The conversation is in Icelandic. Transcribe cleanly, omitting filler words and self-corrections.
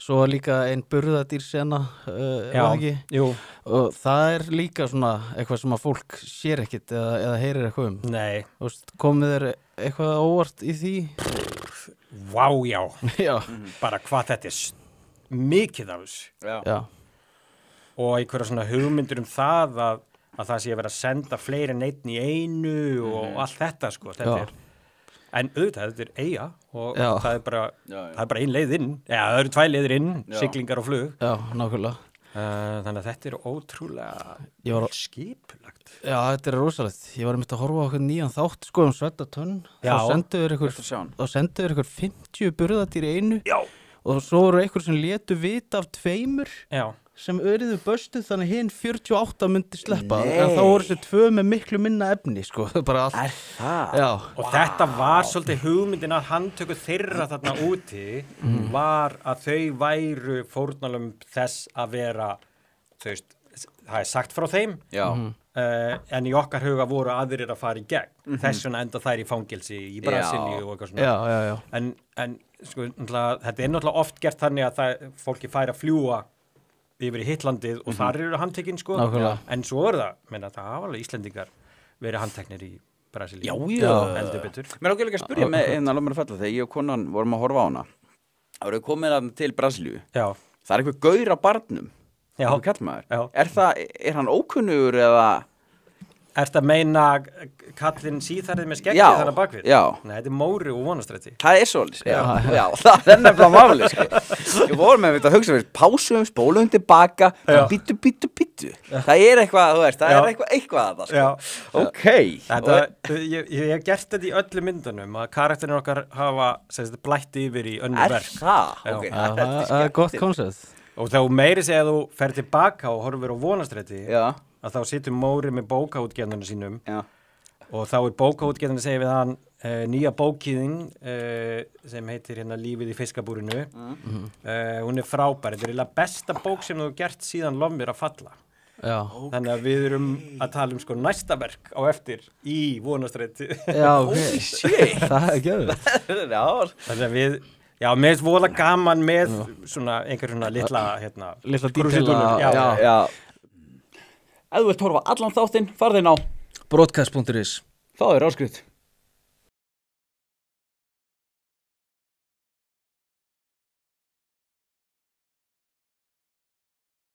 svo var líka ein burðardýrsena Já, jú. og það líka svona eitthvað sem að fólk sér ekkit eða heyrir eitthvað Nei. Þú veist, komið þér eitthvað óvart í því? Vá, já. Já. Bara hvað þetta mikið af þessu. Já. Og einhverja svona hugmyndir það að það sé að vera að senda fleiri en einn í einu og allt þetta sko. Þetta en auðvitað, þetta eyja og það er bara ein leið inn. Já, það eru 2 leiðir inn, siglingar og flug. Já, nákvæmlega. Þannig að þetta ótrúlega skipulagt. Já, þetta rosalegt. Ég var einmitt að horfa á okkur nýjan þátt sko Svetta tönn. Þá senduður ykkur 50 burðardýr í einu. Já. Og svo voru einhver sem létu vita af 2. Já. Sem öryðu böstuð þannig hinn 48 myndi sleppa en þá voru þessi 2 með miklu minna efni sko, bara allt. Það? Já. Og þetta var svolítið hugmyndin að handtöku þeirra þarna úti var að þau væru fórnarlömb þess að vera, þú veist, það sagt frá þeim en í okkar huga voru aðrir að fara í gegn þess vegna enda þær í fangelsi í Brasilíu og eitthvað svona. Já. En sko, þetta náttúrulega oft gert þannig að fólki færi að fljúa yfir í Hittlandið og þar eru handtekinn sko. En svo það hafa alveg Íslendingar verið handteknir í Brasilíu. Já. Heldur betur. Mér ákveður ekki að spyrja með alveg mér að falla þegar ég og konan vorum að horfa á hana. Það voru komin til Brasilíu. Já. Það eitthvað gaur á barnum. Já. Kallmaður. Er hann ókunnugur eða? Ertu að meina kallinn síðarið með skeggið þarna bakvið? Já. Nei, þetta Móri og Vonarstræti. Það svolítið. Já, það nefnilega málið, sko. Ég voru með að hugsa, pásum, spólum tilbaka, bítu. Það eitthvað, þú veist, það eitthvað að það, sko. Já. Ok. Ég hef gert þetta í öllu myndunum, að karakterinn okkar hafa blætt yfir í önnur verk. Það? Ok. Það gott koncept. Og þá meiri segja að þú fer tilbaka og horfir á Vonarstræti. Já. Að þá situr Móri með bókaútgefnunum sínum og þá bókaútgefnunum segir við hann nýja bókiðin sem heitir hérna Lífið í fiskabúrinu hún frábær, þetta eiginlega besta bók sem þú gert síðan Lof mér að falla. Já. Þannig að við erum að tala sko næsta verk á eftir í Vonarstræti. Já, ok. Það gjöfum. Já. Þannig að við mér finnst voða gaman með svona einhver svona litla dítela. Já. Ef þú vilt horfa allan þáttinn, farðu inn á broadcast.is. Það áskrift.